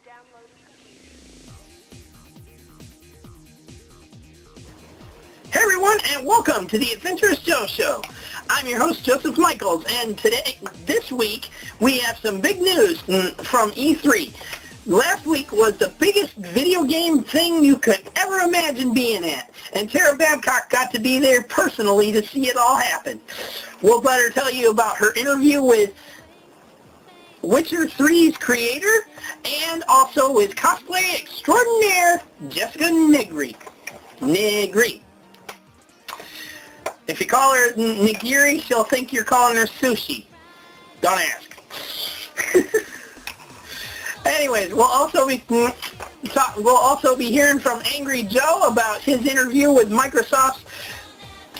Hey everyone, and welcome to the Adventurous Joe Show. I'm your host, Joseph Michaels, and this week, we have some big news from E3. Last week was the biggest video game thing you could ever imagine being at, and Tara Babcock got to be there personally to see it all happen. We'll let her tell you about her interview with Witcher 3's creator, and also with cosplay extraordinaire Jessica Nigri. If you call her Nigiri, she'll think you're calling her sushi. Don't ask. Anyways, we'll also be hearing from Angry Joe about his interview with Microsoft's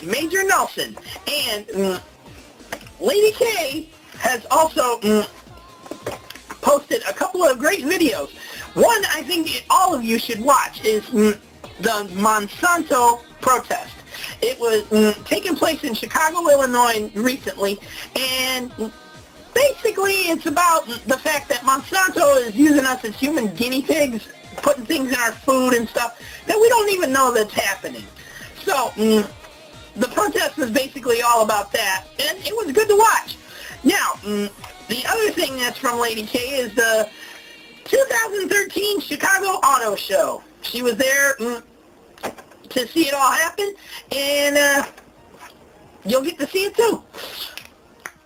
Major Nelson. And Ladie K has also posted a couple of great videos. One I think all of you should watch is the Monsanto Protest. It was taking place in Chicago, Illinois recently, and basically it's about the fact that Monsanto is using us as human guinea pigs, putting things in our food and stuff that we don't even know that's happening. So the protest was basically all about that, and it was good to watch. Now, the other thing that's from Ladie K is the 2013 Chicago Auto Show. She was there to see it all happen, and you'll get to see it too.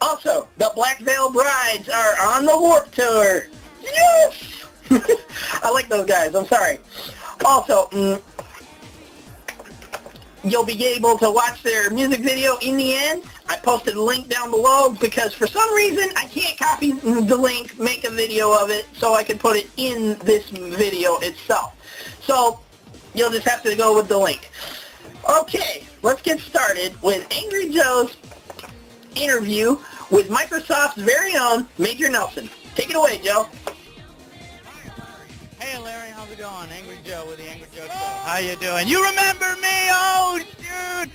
Also, the Black Veil Brides are on the Warped Tour. Yes! I like those guys, I'm sorry. Also, you'll be able to watch their music video in the end. I posted a link down below because for some reason I can't copy the link, make a video of it, so I can put it in this video itself. So, you'll just have to go with the link. Okay, let's get started with Angry Joe's interview with Microsoft's very own Major Nelson. Take it away, Joe. Hey Larry, how's it going? Angry Joe with the AngryJoe's Show. How you doing? You remember me? Oh, shoot!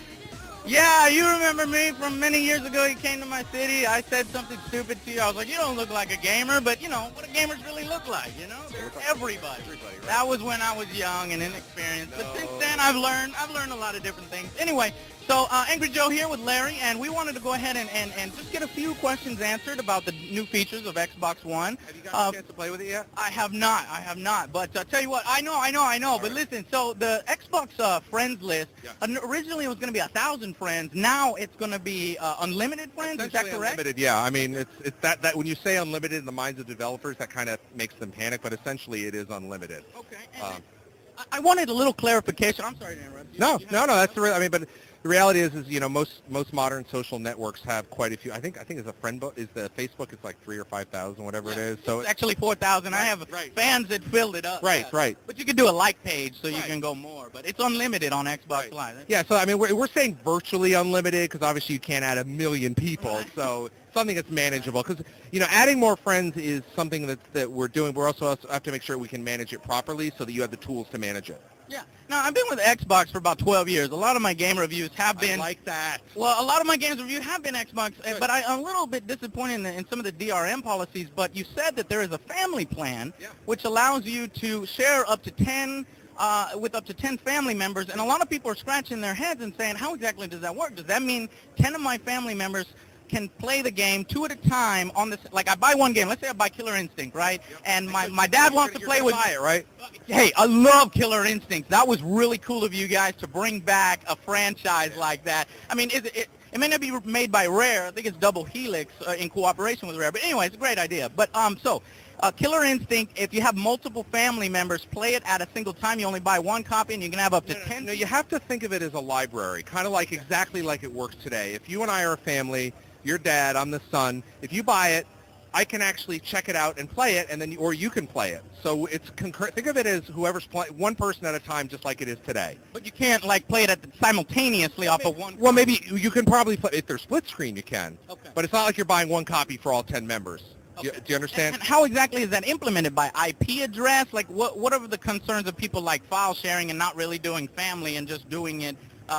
Yeah, you remember me from many years ago. You came to my city. I said something stupid to you. I was like, you don't look like a gamer, but you know what do gamers really look like, you know? They're everybody. Right? That was when I was young and inexperienced. But since then, I've learned a lot of different things. Anyway, so Angry Joe here with Larry, and we wanted to go ahead and just get a few questions answered about the new features of Xbox One. Have you got a chance to play with it yet? I have not. But tell you what, I know. But listen, so the Xbox friends list, originally it was going to be 1,000 friends. Now it's going to be unlimited friends. Is that correct? Unlimited, yeah. I mean, it's that when you say unlimited in the minds of developers, that kind of makes them panic. But essentially, it is unlimited. Okay. I wanted a little clarification. I'm sorry to interrupt you. No. That's the real. I mean, but the reality is you know most modern social networks have quite a few. I think as a friend book is the Facebook. It's like 3,000 or 5,000, whatever it is. So it's actually 4,000. I have fans that filled it up. Right. But you can do a like page, so you can go more. But it's unlimited on Xbox Live. Yeah. So I mean, we're saying virtually unlimited because obviously you can't add 1 million people. Right. So something that's manageable because you know adding more friends is something that we're doing. We're also have to make sure we can manage it properly so that you have the tools to manage it. Yeah. Now, I've been with Xbox for about 12 years. A lot of my game reviews have been... I like that. Well, a lot of my games reviewed have been Xbox, but I'm a little bit disappointed in some of the DRM policies, but you said that there is a family plan, which allows you to share up to 10... with up to 10 family members, and a lot of people are scratching their heads and saying, how exactly does that work? Does that mean 10 of my family members can play the game 2 at a time on this? Like I buy one game, let's say I buy Killer Instinct, right? And my dad wants to play with it, right? Hey, I love Killer Instinct. That was really cool of you guys to bring back a franchise like that. I mean, it may not be made by Rare. I think it's Double Helix in cooperation with Rare. But anyway, it's a great idea. But Killer Instinct, if you have multiple family members play it at a single time, you only buy one copy and you can have up to 10. No, you have to think of it as a library, kind of like exactly like it works today. If you and I are a family, your dad, I'm the son, if you buy it, I can actually check it out and play it, and then or you can play it. So it's concurrent. Think of it as whoever's playing, one person at a time, just like it is today. But you can't like play it simultaneously off of one. Well, maybe you can probably play if they're split screen. You can. Okay. But it's not like you're buying one copy for all 10 members. Okay. Do you understand? And how exactly is that implemented? By IP address? Like what are the concerns of people like file sharing and not really doing family and just doing it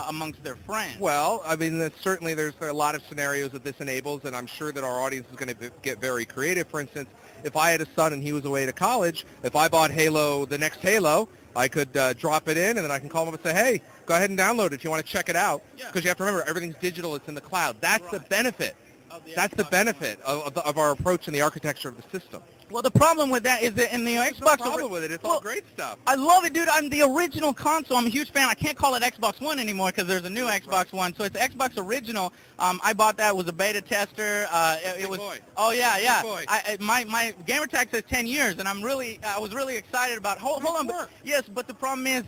amongst their friends. Well, I mean, certainly there's a lot of scenarios that this enables, and I'm sure that our audience is going to get very creative. For instance, if I had a son and he was away to college, if I bought Halo, the next Halo, I could drop it in, and then I can call him up and say, hey, go ahead and download it if you want to check it out. Because you have to remember, everything's digital. It's in the cloud. That's the benefit. That's the benefit of our approach and the architecture of the system. Well, the problem with that is that in the Xbox... No problem with it. It's all great stuff. I love it, dude. I'm the original console. I'm a huge fan. I can't call it Xbox One anymore because there's a new Xbox One. So it's Xbox Original. I bought that. Was a beta tester. It was. Boy. Oh yeah, yeah. Boy. My gamer tag says 10 years, and I was really excited about. Hold on. Yes, but the problem is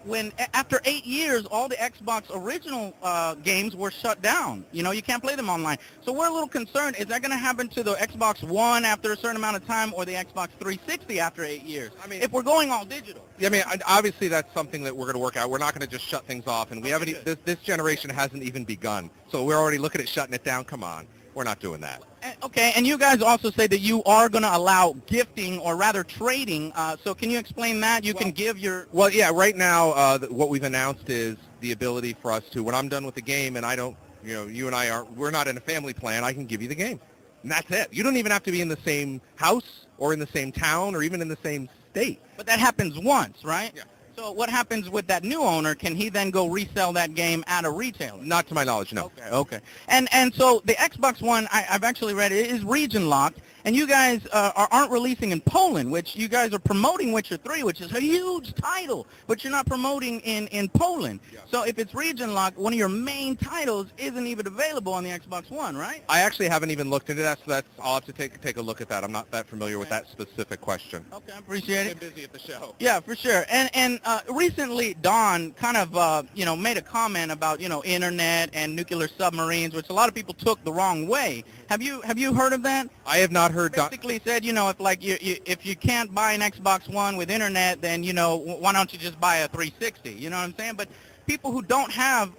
when after 8 years, all the Xbox Original games were shut down. You know, you can't play them online. So we're a little concerned. Is that going to happen to the Xbox One after a certain amount of time, or the Xbox 360 after 8 years? I mean, if we're going all digital. Yeah, I mean, obviously that's something that we're going to work out. We're not going to just shut things off, and we haven't. This generation hasn't even begun. So we're already looking at shutting it down. Come on, we're not doing that. Okay, and you guys also say that you are going to allow gifting, or rather trading. So can you explain that? You can give your... Well, yeah, right now what we've announced is the ability for us to, when I'm done with the game and I don't, you know, you and I we're not in a family plan, I can give you the game. And that's it. You don't even have to be in the same house or in the same town or even in the same state. But that happens once, right? Yeah. So what happens with that new owner? Can he then go resell that game at a retailer? Not to my knowledge, no. Okay. And so the Xbox One, I've actually read it, is region locked, and you guys aren't releasing in Poland, which you guys are promoting Witcher 3, which is a huge title, but you're not promoting in Poland. Yeah. So if it's region locked, one of your main titles isn't even available on the Xbox One, right? I actually haven't even looked into that, so I'll have to take a look at that. I'm not that familiar with that specific question. Okay, I appreciate it. I've been busy at the show. Yeah, for sure. And recently, Don kind of, made a comment about, internet and nuclear submarines, which a lot of people took the wrong way. Have you heard of that? I have not heard. Basically said, if you can't buy an Xbox One with internet, then, why don't you just buy a 360? You know what I'm saying? But people who don't have,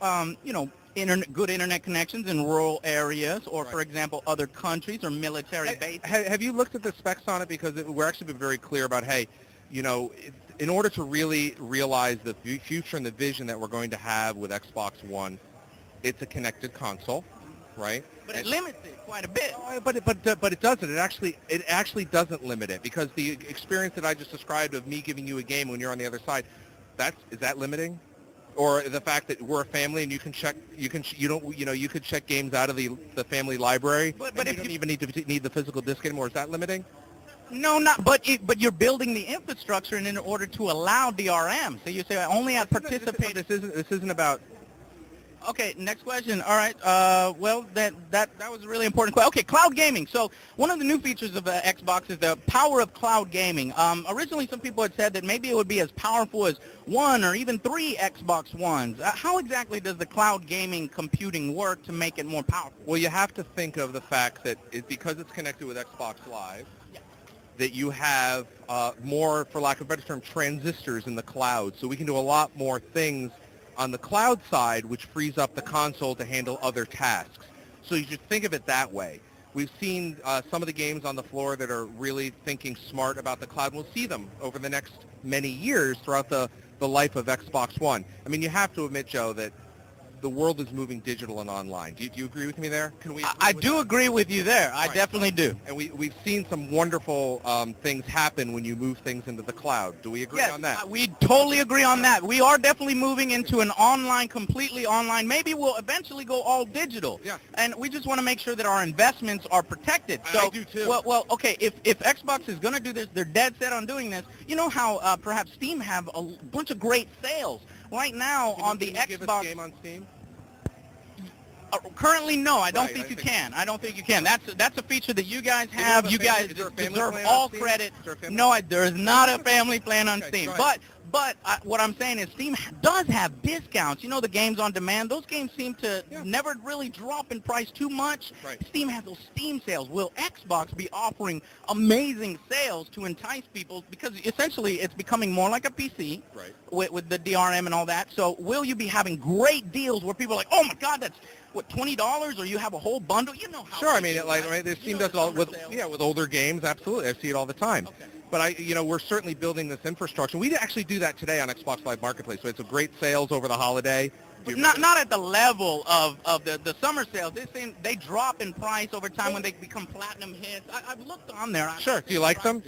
good internet connections in rural areas, or, for example, other countries or military bases. Have you looked at the specs on it? Because we're actually been very clear about, hey, in order to really realize the future and the vision that we're going to have with Xbox One, it's a connected console, right? But it limits it quite a bit. But it doesn't. It actually doesn't limit it, because the experience that I just described of me giving you a game when you're on the other side, is that limiting? Or the fact that we're a family and you can check games out of the family library, but if you don't even need the physical disc anymore, is that limiting? No, not. But you're building the infrastructure in order to allow DRM. So you say only at participate. This isn't about. Okay, next question. All right. Well, that was a really important question. Okay, cloud gaming. So one of the new features of Xbox is the power of cloud gaming. Originally, some people had said that maybe it would be as powerful as 1 or even 3 Xbox Ones. How exactly does the cloud gaming computing work to make it more powerful? Well, you have to think of the fact that because it's connected with Xbox Live, that you have more, for lack of a better term, transistors in the cloud. So we can do a lot more things on the cloud side, which frees up the console to handle other tasks. So you should think of it that way. We've seen some of the games on the floor that are really thinking smart about the cloud. We'll see them over the next many years throughout the life of Xbox One. I mean, you have to admit, Joe, that the world is moving digital and online. Do you agree with me there? I do agree with you there. I definitely do. And we've seen some wonderful things happen when you move things into the cloud. Do we agree on that? We totally agree on that. We are definitely moving into an online, completely online. Maybe we'll eventually go all digital. Yeah. And we just want to make sure that our investments are protected. So, I do too. Well, okay, if Xbox is going to do this, they're dead set on doing this. You know how perhaps Steam have a bunch of great sales right now on the Xbox. Give us a game on Steam? Currently, no. I don't think you can. I don't think you can. That's a feature that you guys have. You guys deserve all credit. No, there is not a family plan on Steam. But what I'm saying is Steam does have discounts. You know, the games on demand, those games seem to never really drop in price too much. Right. Steam has those Steam sales. Will Xbox be offering amazing sales to entice people? Because essentially it's becoming more like a PC with the DRM and all that. So will you be having great deals where people are like, oh, my God, that's what, $20, or you have a whole bundle? You know how. Sure, I mean, this Steam does it all with older games. Absolutely, I see it all the time. Okay. But we're certainly building this infrastructure. We actually do that today on Xbox Live Marketplace. So it's a great sales over the holiday. not at the level of the summer sales. They drop in price over time when they become platinum hits. I've looked on there. Sure. Do you like them?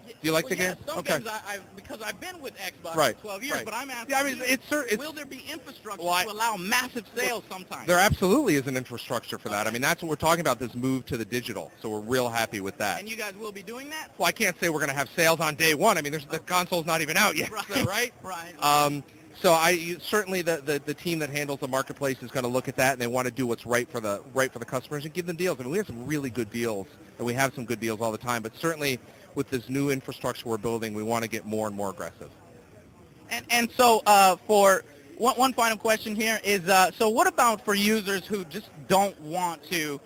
Do you like the yeah, game? Some Okay. games because I've been with Xbox Right, for 12 years, right. but I'm asking, Yeah, I mean, it's will there be infrastructure to allow massive sales sometimes? There absolutely is an infrastructure for that. I mean, that's what we're talking about, this move to the digital. So we're real happy with that. And you guys will be doing that? Well, I can't say we're going to have sales on day one. I mean, the console's not even out yet, Right. so, right? Right. So certainly the team that handles the marketplace is going to look at that, and they want to do what's right for the customers and give them deals. I mean, we have some really good deals, and we have some good deals all the time. But certainly with this new infrastructure we're building, we want to get more and more aggressive. And so for one final question here is, so what about for users who just don't want to,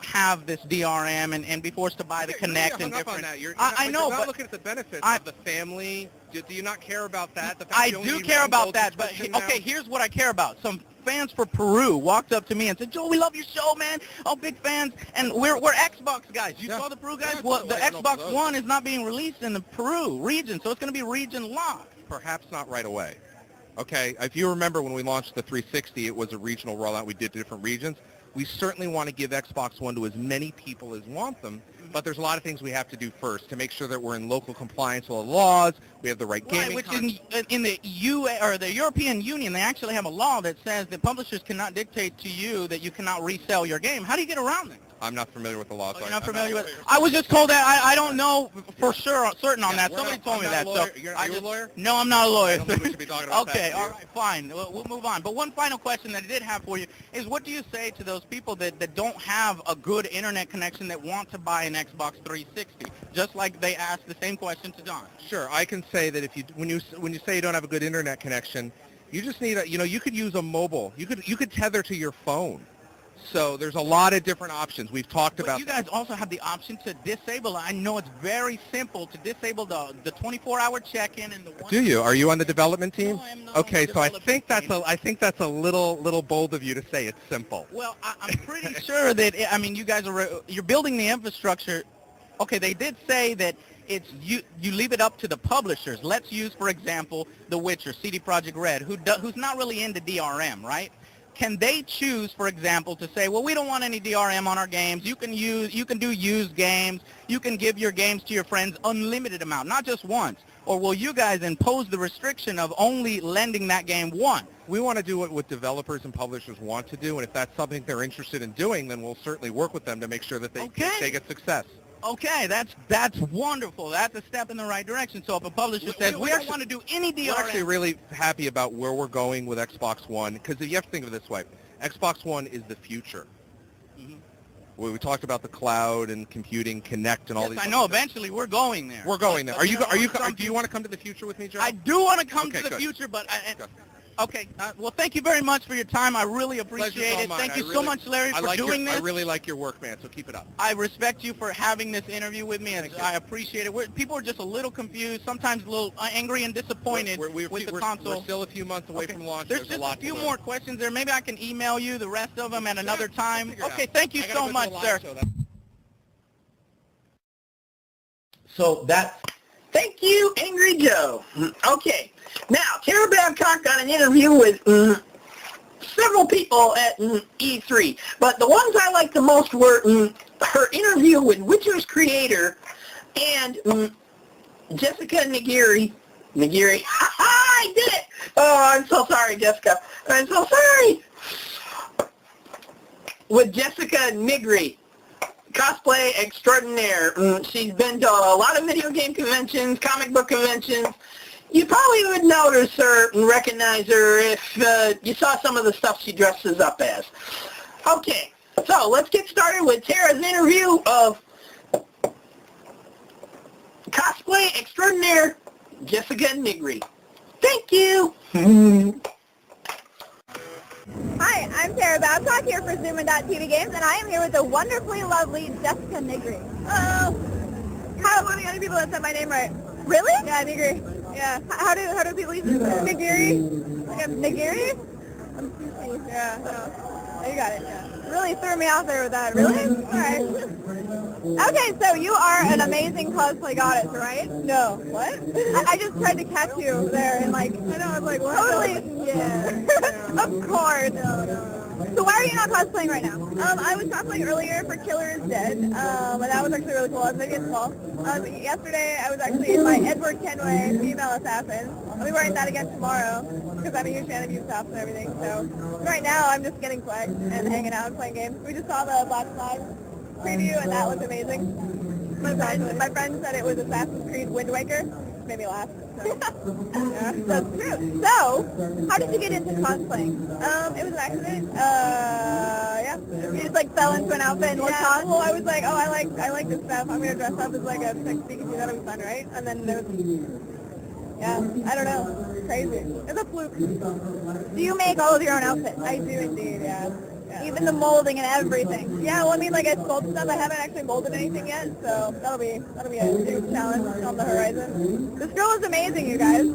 have this DRM and be forced to buy the Kinect and different. I know, you're but not looking at the benefits of the family. Do you not care about that? The fact I you only do need care one about gold that, but subscription now? okay, here's what I care about. Some fans for Peru walked up to me and said, "Joe, we love your show, man. Oh, big fans." And we're Xbox guys. You saw the Peru guys? Well, the Xbox One is not being released in the Peru region, so it's going to be region locked. Perhaps not right away. Okay, if you remember when we launched the 360, it was a regional rollout. We did different regions. We certainly want to give Xbox One to as many people as want them, but there's a lot of things we have to do first to make sure that we're in local compliance with the laws, we have the right gaming which in the the European Union, they actually have a law that says that publishers cannot dictate to you that you cannot resell your game. How do you get around that? I'm not familiar with the law. You're not familiar with it? I was just told that. I don't know for certain on that. Somebody told me that. So are you a lawyer? No, I'm not a lawyer. I don't think we should be talking about that. Okay, all right, fine. We'll move on. But one final question that I did have for you is, what do you say to those people that don't have a good internet connection that want to buy an Xbox 360? Just like they asked the same question to Don. Sure. I can say that when you say you don't have a good internet connection, you just need you could use a mobile. You could tether to your phone. So there's a lot of different options. We've talked about. You guys also have the option to disable. I know it's very simple to disable the 24-hour check-in and the one. Do you? Are you on the development team? No, I am not. Okay, so I think that's team. a little bold of you to say it's simple. Well, I'm pretty sure that you guys you're building the infrastructure. Okay, they did say that it's you leave it up to the publishers. Let's use, for example, The Witcher, CD Projekt Red, who's not really into DRM, right? Can they choose, for example, to say, well, we don't want any DRM on our games. You can do used games. You can give your games to your friends unlimited amount, not just once. Or will you guys impose the restriction of only lending that game once? We want to do what developers and publishers want to do, and if that's something they're interested in doing, then we'll certainly work with them to make sure that they get success. Okay, that's wonderful. That's a step in the right direction. So if a publisher says, we don't want to do any DRM. We're actually really happy about where we're going with Xbox One, because you have to think of it this way. Xbox One is the future. Mm-hmm. We talked about the cloud and computing, Kinect, and all these. I know. Eventually, we're going there. We're going there. Do you want to come to the future with me, Joe? I do want to come to the good. future, but okay. Well, thank you very much for your time. I really appreciate it. Thank you so much, Larry, for doing this. I really like your work, man, so keep it up. I respect you for having this interview with me. I appreciate it. People are just a little confused, sometimes a little angry and disappointed with the console. We're still a few months away from launch. There's just a few more questions there. Maybe I can email you the rest of them at another time. Okay, thank you so much, sir. So thank you, Angry Joe. Okay, now Tara Babcock got an interview with several people at E3, but the ones I liked the most were her interview with Witcher's creator and Jessica Nigri. I did it! Oh, I'm so sorry, Jessica. I'm so sorry. With Jessica Nigri. Cosplay extraordinaire. She's been to a lot of video game conventions, comic book conventions. You probably would notice her and recognize her if you saw some of the stuff she dresses up as. Okay, so let's get started with Tara's interview of cosplay extraordinaire Jessica Nigri. Thank you. Hi, I'm Tara Babcock here for Zoomin.TV Games, and I am here with the wonderfully lovely Jessica Nigri. Oh, how many other people that said my name right? Really? Yeah, Nigri. Yeah. How do people use it? Nigiri? Like a Nigiri? Yeah. No. You got it. Yeah. Really threw me out there with that. Really? All right. Okay, so you are an amazing cosplay goddess, right? No. What? I just tried to catch you there and like, I know, I was like, what? Totally. Yeah. Of course. No. So why are you not cosplaying right now? I was cosplaying earlier for Killer is Dead, and that was actually really cool. I was making it small. Yesterday, I was actually in my Edward Kenway female assassin. I'll be wearing that again tomorrow, because I'm a huge fan of Ubisoft and everything. So right now, I'm just getting flagged and hanging out and playing games. We just saw the Black Flag preview, and that looked amazing. My friend said it was Assassin's Creed Wind Waker. Made me laugh. So. Yeah, that's true. So, how did you get into cosplaying? It was an accident. Yeah. You just like fell into an outfit and looked hot. Well, I was like, oh, I like this stuff. I'm gonna dress up as like a sex Pikachu. That'll be fun, right? And then there was, yeah, I don't know. Crazy. It's a fluke. Do you make all of your own outfits? I do indeed. Yeah. Even the molding and everything. Yeah, well, I mean, like, I sculpt stuff. I haven't actually molded anything yet, so that'll be a new challenge on the horizon. This girl is amazing, you guys.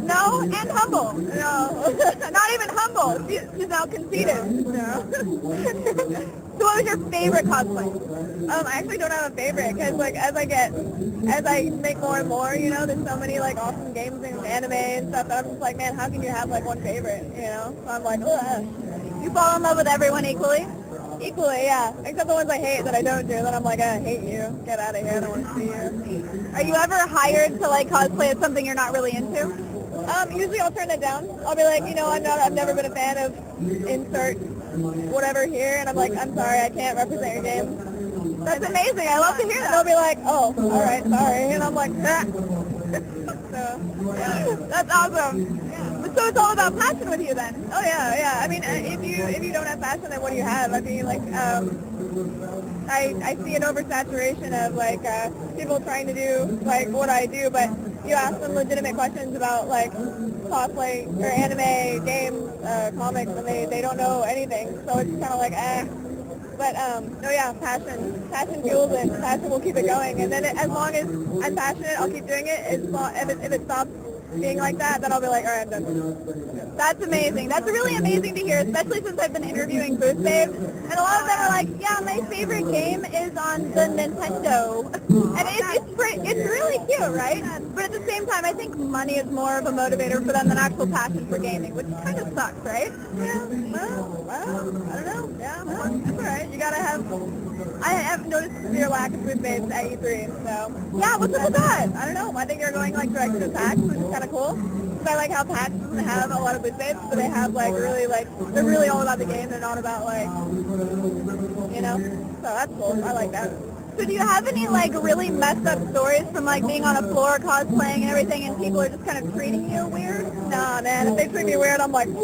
No, and humble. No, not even humble. She's now conceited. No. So what was your favorite cosplay? I actually don't have a favorite, because, like, as I make more and more, you know, there's so many, like, awesome games and anime and stuff, that I'm just like, man, how can you have, like, one favorite, you know? So I'm like, ugh. You fall in love with everyone equally? Equally, yeah. Except the ones I hate that I don't do. Then I'm like, I hate you. Get out of here. I don't want to see you. Are you ever hired to, like, cosplay as something you're not really into? Usually I'll turn it down. I'll be like, you know, I've never been a fan of insert whatever here, and I'm like, I'm sorry, I can't represent your game. That's amazing. I love to hear that. They'll be like, oh, all right, sorry, and I'm like, ah. So, that's awesome. So it's all about passion with you then? Oh yeah. I mean, if you don't have passion, then what do you have? I mean, like, I see an oversaturation of like people trying to do like what I do, but you ask them legitimate questions about like cosplay or anime, games, comics, and they don't know anything. So it's kind of like But no, yeah, passion fuels it. Passion will keep it going, and then as long as I'm passionate, I'll keep doing it. If it stops being like that, then I'll be like, all right, I'm done. That's amazing. That's really amazing to hear, especially since I've been interviewing booth babes, and a lot of them are like, yeah, my favorite game is on the Nintendo, and it's really cute, right? But at the same time, I think money is more of a motivator for them than actual passion for gaming, which kind of sucks, right? Yeah. Well, I don't know. Yeah, that's all right. You gotta have. I have noticed a severe lack of booth babes at E3, so yeah, what's up with that? I don't know. I think they're going like direct to PAX, which is kind of cool. Because I like how PAX doesn't have a lot of booth babes, but they have like really they're really all about the game. They're not about like, you know. So that's cool. I like that. So do you have any like really messed up stories from like being on a floor cosplaying and everything, and people are just kind of treating you weird? Nah, man. If they treat me weird, I'm like, so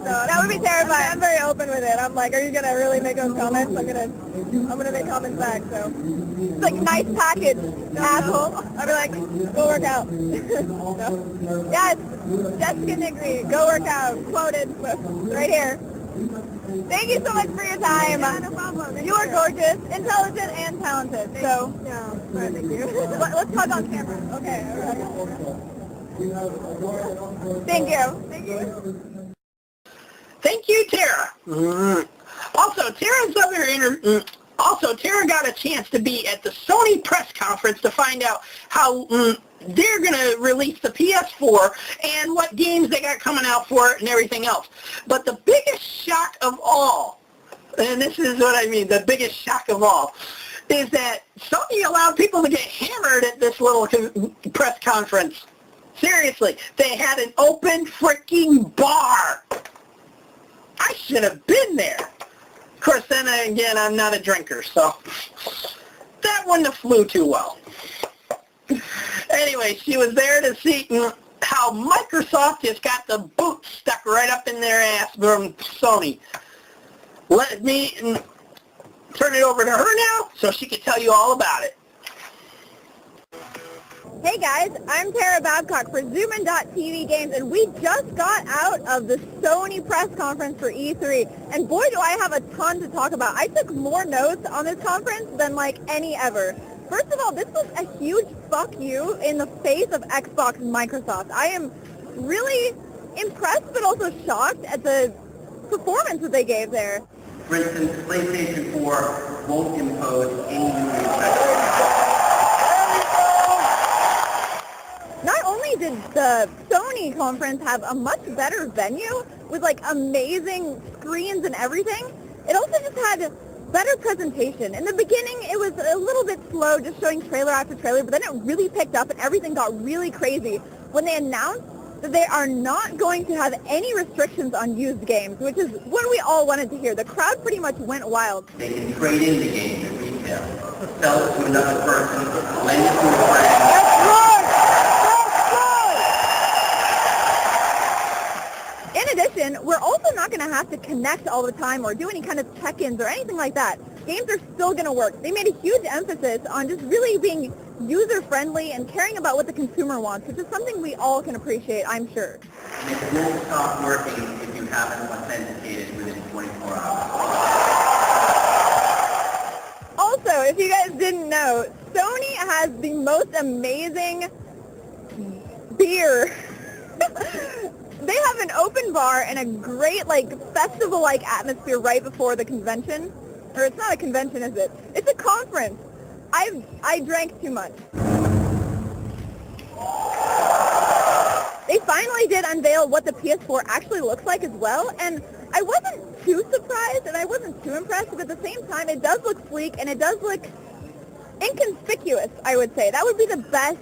that would be terrifying. I'm very open with it. I'm like, are you gonna really make those comments? I'm gonna make comments back. So it's like nice package, asshole. I'll be like, go work out. So, yes, Jessica Nigri, go work out. Quoted right here. Thank you so much for your time. Yeah, no problem. You are gorgeous, intelligent, and talented. So, yeah, all right, thank you. Let's talk on camera. Okay, all right. Thank you. Thank you. Thank you, Tara. Also, Tara got a chance to be at the Sony press conference to find out how they're going to release the PS4 and what games they got coming out for it and everything else. But the biggest shock of all, and this is what I mean, the biggest shock of all, is that Sony allowed people to get hammered at this little press conference. Seriously, they had an open freaking bar. I should have been there. Of course, then again, I'm not a drinker, so that wouldn't have flew too well. Anyway, she was there to see how Microsoft just got the boot stuck right up in their ass from Sony. Let me turn it over to her now so she can tell you all about it. Hey guys, I'm Tara Babcock for Zoomin.TV Games, and we just got out of the Sony press conference for E3, and boy do I have a ton to talk about. I took more notes on this conference than like any ever. First of all, this was a huge fuck you in the face of Xbox and Microsoft. I am really impressed but also shocked at the performance that they gave there. For instance, PlayStation 4 won't impose any new restrictions. Not only did the Sony conference have a much better venue with like amazing screens and everything, it also just had better presentation. In the beginning, it was a little bit slow, just showing trailer after trailer, but then it really picked up and everything got really crazy when they announced that they are not going to have any restrictions on used games, which is what we all wanted to hear. The crowd pretty much went wild. They can trade in the game at retail, sell it to another person, lend it to a friend. That's right! In addition, we're also not going to have to connect all the time or do any kind of check-ins or anything like that. Games are still going to work. They made a huge emphasis on just really being user-friendly and caring about what the consumer wants, which is something we all can appreciate, I'm sure. And it won't stop working if you haven't authenticated within 24 hours. Also, if you guys didn't know, Sony has the most amazing beer. They have an open bar and a great, like, festival-like atmosphere right before the convention. Or it's not a convention, is it? It's a conference. I drank too much. They finally did unveil what the PS4 actually looks like as well, and I wasn't too surprised and I wasn't too impressed, but at the same time, it does look sleek and it does look inconspicuous, I would say. That would be the best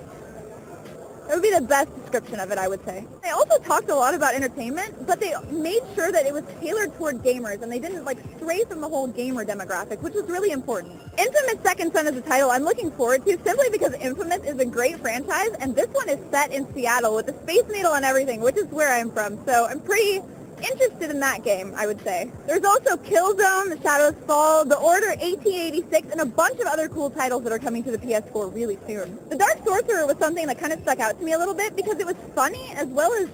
description of it, I would say. They also talked a lot about entertainment, but they made sure that it was tailored toward gamers, and they didn't like stray from the whole gamer demographic, which was really important. Infamous Second Son is a title I'm looking forward to simply because Infamous is a great franchise, and this one is set in Seattle with the Space Needle and everything, which is where I'm from, so I'm pretty interested in that game, I would say. There's also Killzone, The Shadows Fall, The Order 1886, and a bunch of other cool titles that are coming to the PS4 really soon. The Dark Sorcerer was something that kind of stuck out to me a little bit because it was funny as well as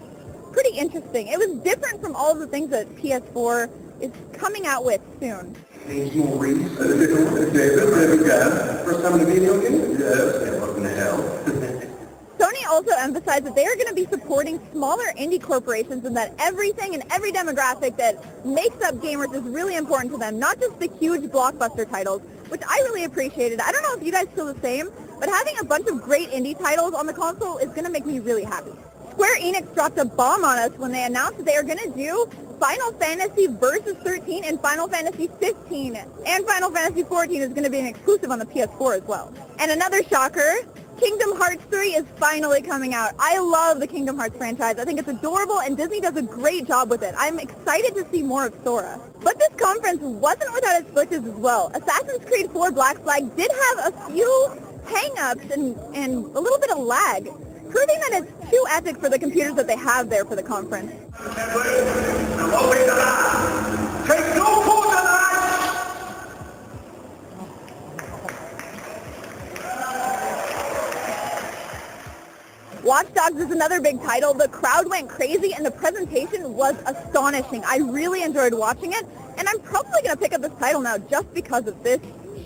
pretty interesting. It was different from all of the things that PS4 is coming out with soon. Maurice, David, again, first time in a video game? Yes, what in the hell? Sony also emphasized that they are going to be supporting smaller indie corporations and that everything and every demographic that makes up gamers is really important to them, not just the huge blockbuster titles, which I really appreciated. I don't know if you guys feel the same, but having a bunch of great indie titles on the console is going to make me really happy. Square Enix dropped a bomb on us when they announced that they are going to do Final Fantasy Versus 13 and Final Fantasy 15, and Final Fantasy 14 is going to be an exclusive on the PS4 as well. And another shocker, Kingdom Hearts 3 is finally coming out. I love the Kingdom Hearts franchise. I think it's adorable, and Disney does a great job with it. I'm excited to see more of Sora. But this conference wasn't without its glitches as well. Assassin's Creed 4 Black Flag did have a few hang-ups and a little bit of lag, proving that it's too epic for the computers that they have there for the conference. Take no pause on that! Watch Dogs is another big title. The crowd went crazy and the presentation was astonishing. I really enjoyed watching it, and I'm probably going to pick up this title now just because of this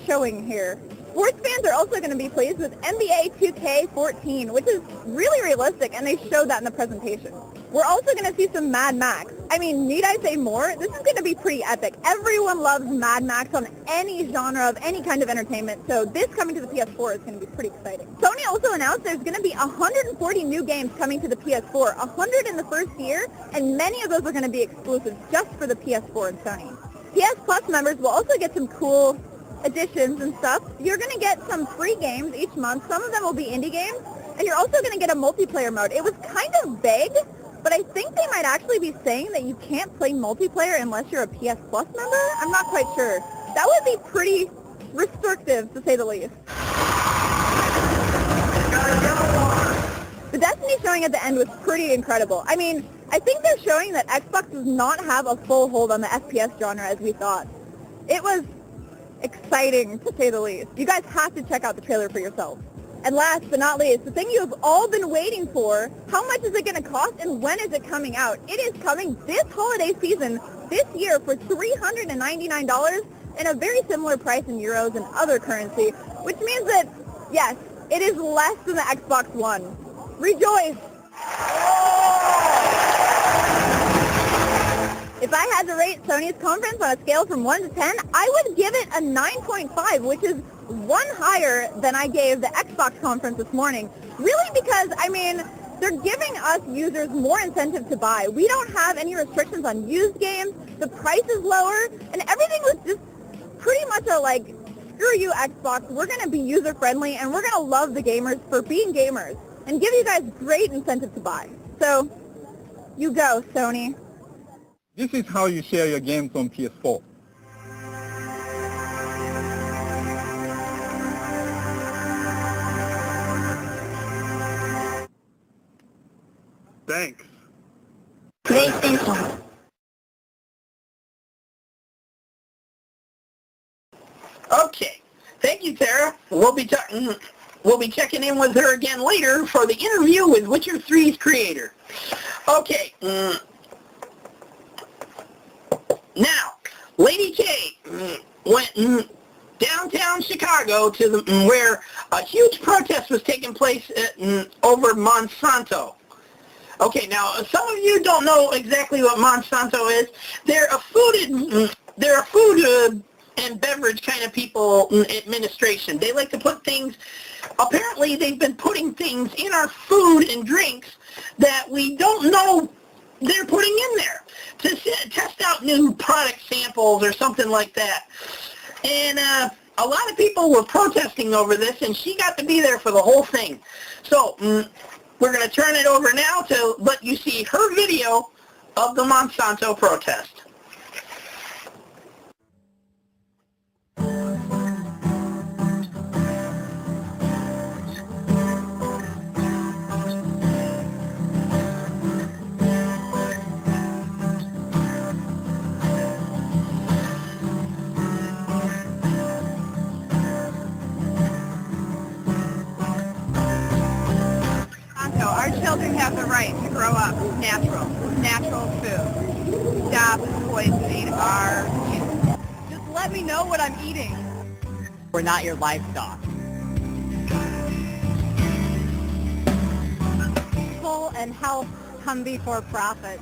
showing here. Sports fans are also going to be pleased with NBA 2K14, which is really realistic, and they showed that in the presentation. We're also going to see some Mad Max. I mean, need I say more? This is going to be pretty epic. Everyone loves Mad Max on any genre of any kind of entertainment, so this coming to the PS4 is going to be pretty exciting. Sony also announced there's going to be 140 new games coming to the PS4, 100 in the first year, and many of those are going to be exclusive just for the PS4 and Sony. PS Plus members will also get some cool additions and stuff. You're going to get some free games each month. Some of them will be indie games, and you're also going to get a multiplayer mode. It was kind of vague, but I think they might actually be saying that you can't play multiplayer unless you're a PS Plus member. I'm not quite sure. That would be pretty restrictive, to say the least. The Destiny showing at the end was pretty incredible. I mean, I think they're showing that Xbox does not have a full hold on the FPS genre as we thought. It was exciting, to say the least. You guys have to check out the trailer for yourself. And last but not least, the thing you have all been waiting for, how much is it going to cost and when is it coming out? It is coming this holiday season, this year, for $399 and a very similar price in euros and other currency, which means that, yes, it is less than the Xbox One. Rejoice! had to rate Sony's conference on a scale from 1 to 10, I would give it a 9.5, which is one higher than I gave the Xbox conference this morning. Really because, I mean, they're giving us users more incentive to buy. We don't have any restrictions on used games. The price is lower, and everything was just pretty much a like, screw you Xbox, we're going to be user-friendly, and we're going to love the gamers for being gamers, and give you guys great incentive to buy. So, you go, Sony. This is how you share your games on PS4. Thanks. PlayStation. Okay. Thank you, Tara. We'll be checking in with her again later for the interview with Witcher 3's creator. Okay. Now, Ladie K went downtown Chicago to where a huge protest was taking place over Monsanto. Okay, now some of you don't know exactly what Monsanto is. They're a food and beverage kind of people administration. They like to put things. Apparently, they've been putting things in our food and drinks that we don't know they're putting in there to test out new product samples or something like that. And a lot of people were protesting over this, and she got to be there for the whole thing. So we're going to turn it over now to let you see her video of the Monsanto protest. Our children have the right to grow up with natural food. Stop poisoning our youth. Just let me know what I'm eating. We're not your livestock. People and health come before profit.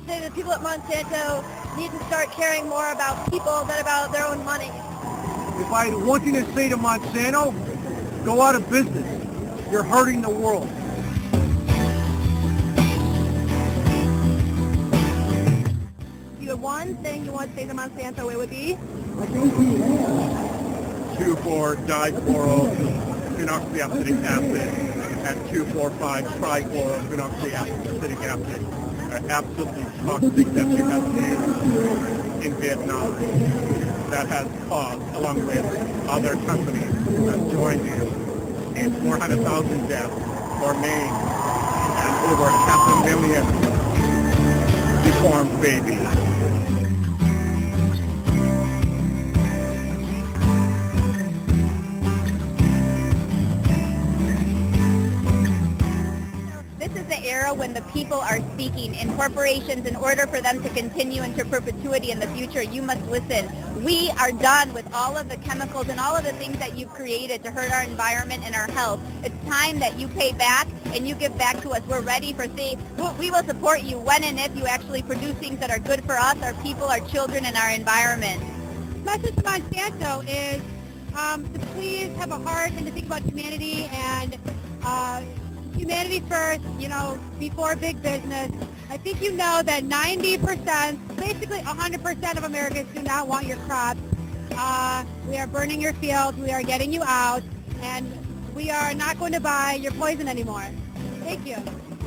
Say the people at Monsanto need to start caring more about people than about their own money. If I had one thing to say to Monsanto, go out of business. You're hurting the world. One thing you want to say to Monsanto, it would be? 2,4-dichlorophenoxyacidic acid and 2,4,5-trichlorophenoxyacidic acid are absolutely toxic that we have used in Vietnam. That has caused, along with other companies that joined you, in 400,000 deaths for Maine and over 500,000 deformed babies. Era when the people are speaking in corporations. In order for them to continue into perpetuity in the future, you must listen. We are done with all of the chemicals and all of the things that you've created to hurt our environment and our health. It's time that you pay back and you give back to us. We're ready for we will support you when and if you actually produce things that are good for us, our people, our children, and our environment. The message to Monsanto is to please have a heart and to think about humanity and humanity first, before big business. I think you know that 90%, basically 100% of Americans do not want your crops. We are burning your fields, we are getting you out, and we are not going to buy your poison anymore. Thank you.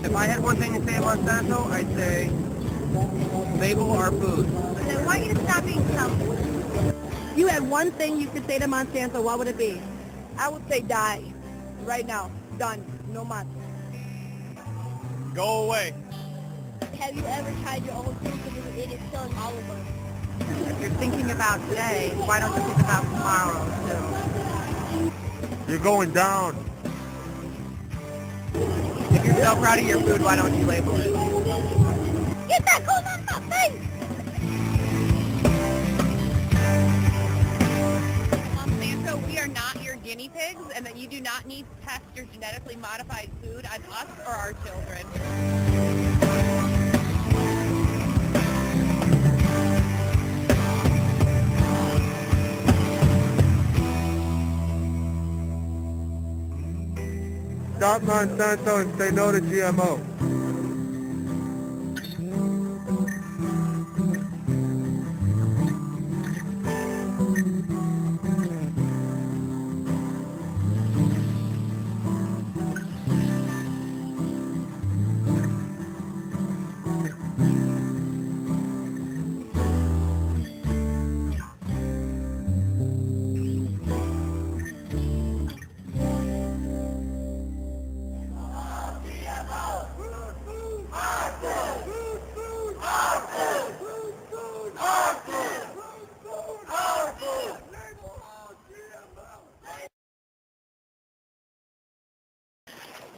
If I had one thing to say about Monsanto, I'd say label our food. I want you to stop being selfish. If you had one thing you could say to Monsanto, what would it be? I would say die. Right now. Done. No more. Go away. Have you ever tried your own food because it is killing all of us? If you're thinking about today, why don't you think about tomorrow, too? You're going down. If you're so proud of your food, why don't you label it? Get that cold on the thing! Monsanto, we are not your guinea pigs, and that you do not need to test your genetically modified food on us or our children. Stop Monsanto and say no to GMO.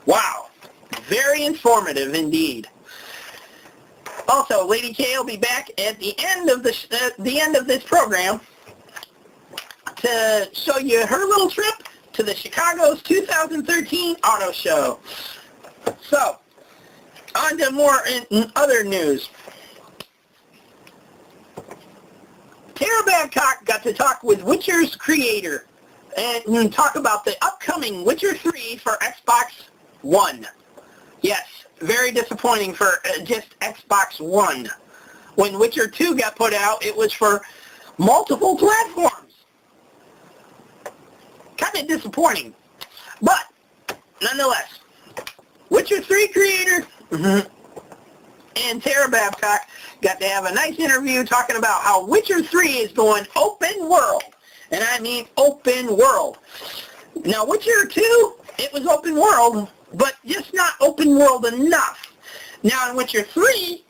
Wow, very informative indeed. Also, Lady K will be back at the end of this program to show you her little trip to the Chicago's 2013 Auto Show. So, on to more other news. Tara Babcock got to talk with Witcher's creator and talk about the upcoming Witcher 3 for Xbox One. Yes, very disappointing for just Xbox One. When Witcher 2 got put out, it was for multiple platforms. Kind of disappointing. But, nonetheless, Witcher 3 creator and Tara Babcock got to have a nice interview talking about how Witcher 3 is going open world. And I mean open world. Now, Witcher 2, it was open world, but just not open world enough. Now, in Witcher 3,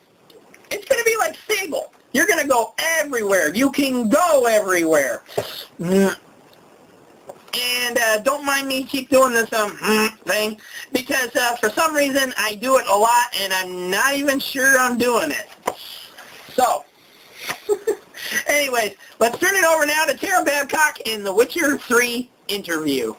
it's going to be like Fable. You're going to go everywhere. You can go everywhere. And don't mind me keep doing this thing, because for some reason I do it a lot, and I'm not even sure I'm doing it. So, anyways, let's turn it over now to Tara Babcock in the Witcher 3 interview.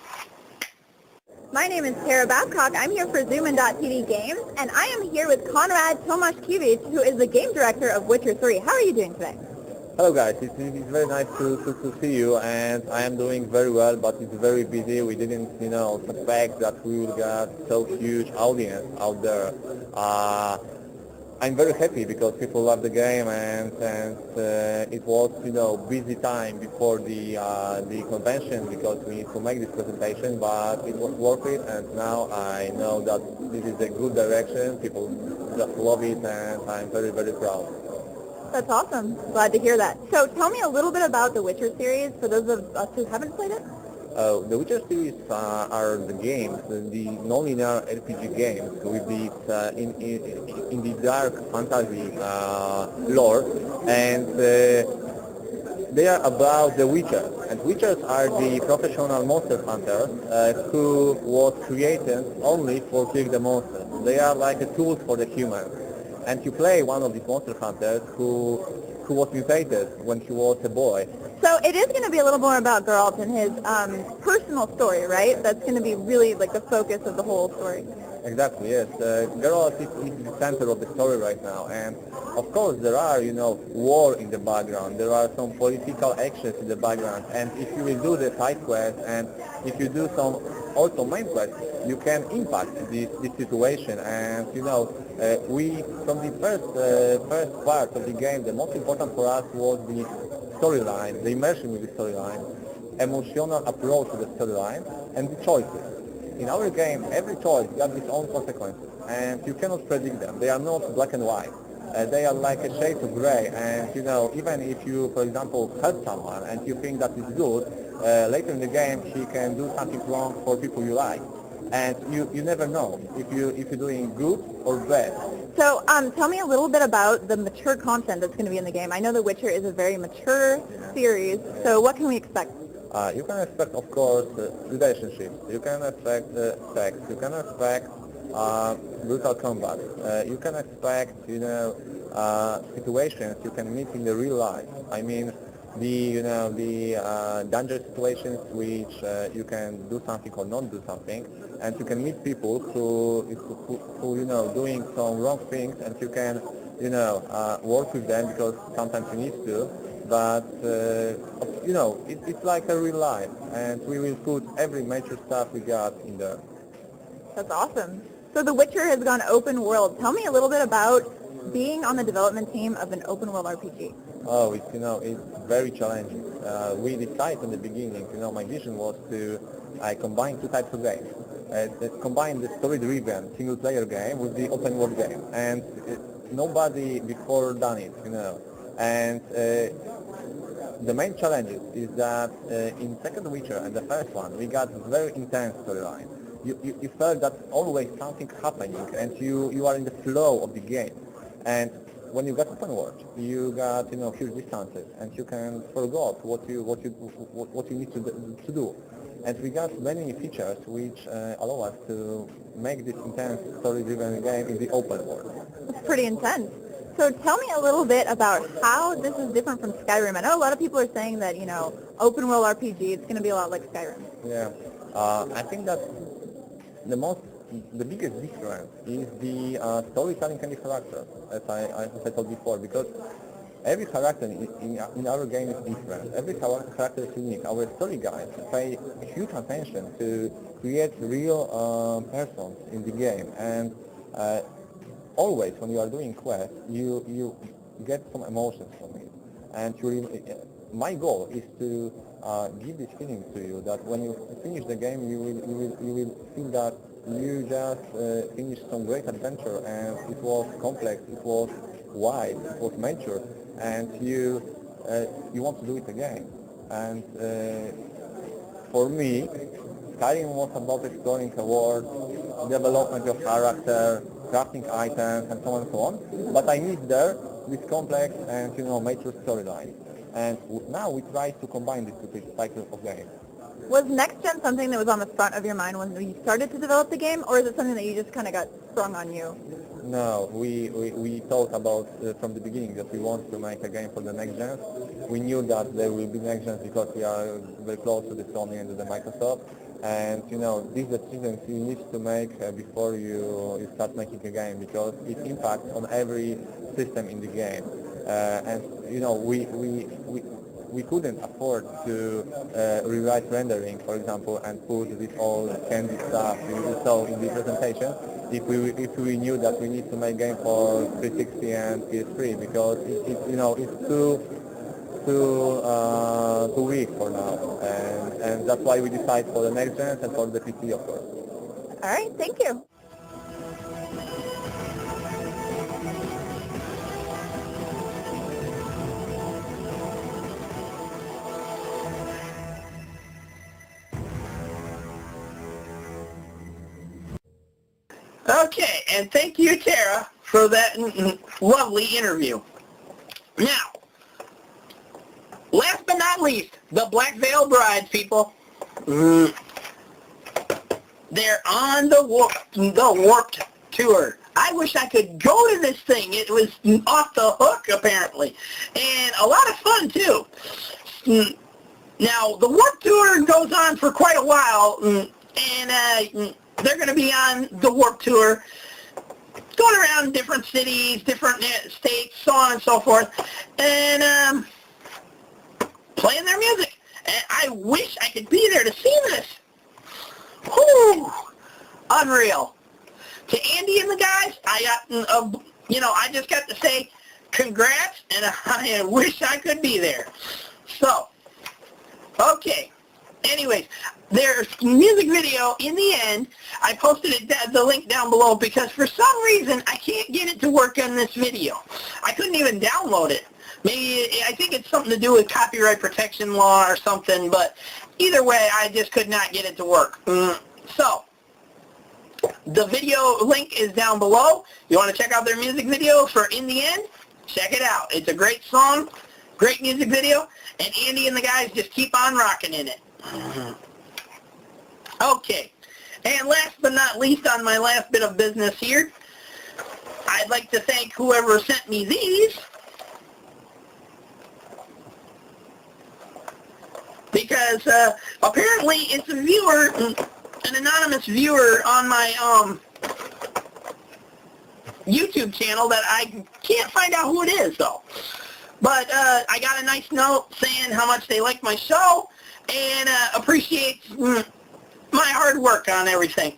My name is Tara Babcock. I'm here for Zoomin.tv Games, and I am here with Konrad Tomaszkiewicz, who is the game director of Witcher 3. How are you doing today? Hello guys, it's very nice to see you, and I am doing very well, but it's very busy. We didn't, suspect that we will get so huge audience out there. I'm very happy because people love the game, and it was, busy time before the convention because we need to make this presentation, but it was worth it, and now I know that this is a good direction. People just love it, and I'm very, very proud. That's awesome. Glad to hear that. So tell me a little bit about the Witcher series for those of us who haven't played it. The Witcher series are the games, the non-linear RPG games with the in the dark fantasy lore, and they are about the Witchers. And Witchers are the professional monster hunters who was created only for killing the monsters. They are like a tool for the humans. And you play one of these monster hunters who was mutated when he was a boy. So it is going to be a little more about Geralt and his personal story, right? That's going to be really like the focus of the whole story. Exactly, yes. Geralt is the center of the story right now. And of course there are, war in the background. There are some political actions in the background. And if you will do the side quest and if you do some also main quest, you can impact this situation. And we from the first part of the game, the most important for us was the storyline, the immersion with the storyline, emotional approach to the storyline, and the choices. In our game, every choice got its own consequences, and you cannot predict them. They are not black and white. They are like a shade of gray, and even if you, for example, hurt someone and you think that is good, later in the game he can do something wrong for people you like. And you never know if you're doing good or bad. So tell me a little bit about the mature content that's going to be in the game. I know The Witcher is a very mature series, so what can we expect? You can expect, of course, relationships. You can expect sex. You can expect brutal combat. You can expect, situations you can meet in the real life. I mean, the dangerous situations which you can do something or not do something, and you can meet people who doing some wrong things, and you can work with them because sometimes you need to, but it's like a real life, and we will put every major stuff we got in there. That's awesome. So The Witcher has gone open world. Tell me a little bit about being on the development team of an open world RPG. Oh, it's very challenging. We decided in the beginning, my vision was to combine two types of games. Combine the story-driven single-player game with the open-world game, and nobody before done it, And the main challenge is that in second Witcher and the first one, we got very intense storyline. You felt that always something happening, and you are in the flow of the game. And when you got open world, you got huge distances, and you can forget what you need to do. And we got many features which allow us to make this intense story-driven game in the open world. It's pretty intense. So tell me a little bit about how this is different from Skyrim. I know a lot of people are saying that, open world RPG, it's going to be a lot like Skyrim. Yeah, I think that the biggest difference is the storytelling and the character, as I told before, because every character in our game is different. Every character is unique. Our story guides pay huge attention to create real persons in the game, and always when you are doing quests, you get some emotions from it. And my goal is to give this feeling to you that when you finish the game, you will feel that you just finished some great adventure, and it was complex, it was wide, it was mature, and you want to do it again. And for me, Skyrim was about exploring a world, development of character, crafting items, and so on and so on. But I need there this complex and mature storyline. And now we try to combine these two types of games. Was Next Gen something that was on the front of your mind when you started to develop the game, or is it something that you just kind of got sprung on you? No, we thought about from the beginning that we want to make a game for the Next Gen. We knew that there will be Next Gen because we are very close to the Sony and to the Microsoft. And these decisions you need to make before you start making a game, because it impacts on every system in the game. And we couldn't afford to rewrite rendering, for example, and put this all candy stuff you saw in the presentation if we knew that we need to make game for 360 and PS3, because it's too weak for now, and that's why we decide for the next gen and for the PC, of course. All right, thank you. Okay, and thank you, Tara, for that lovely interview. Now, last but not least, the Black Veil Brides, people. They're on the Warped Tour. I wish I could go to this thing. It was off the hook, apparently, and a lot of fun, too. Now, the Warped Tour goes on for quite a while, and they're going to be on the Warped Tour, going around different cities, different states, so on and so forth, and playing their music. And I wish I could be there to see this. Whew, unreal. To Andy and the guys, I just got to say congrats, and I wish I could be there. So, okay. Anyways, there's music video in the end. I posted the link down below because for some reason I can't get it to work on this video. I couldn't even download it. Maybe I think it's something to do with copyright protection law or something, but either way, I just could not get it to work. So, the video link is down below. You want to check out their music video for In the End? Check it out. It's a great song, great music video, and Andy and the guys just keep on rocking in it. Okay, and last but not least, on my last bit of business here, I'd like to thank whoever sent me these, because apparently it's a viewer, an anonymous viewer on my YouTube channel that I can't find out who it is, though. But I got a nice note saying how much they like my show and appreciates my hard work on everything.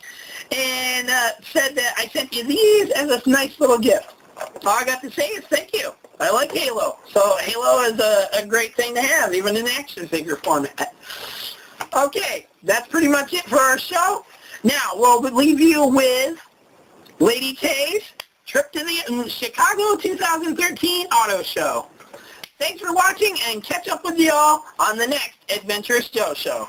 and said that I sent you these as a nice little gift. All I got to say is thank you. I like Halo. So Halo is a great thing to have, even in action figure format. Okay, that's pretty much it for our show. Now, we'll leave you with Ladie K's trip to the Chicago 2013 Auto Show. Thanks for watching, and catch up with y'all on the next Adventurous Joe Show.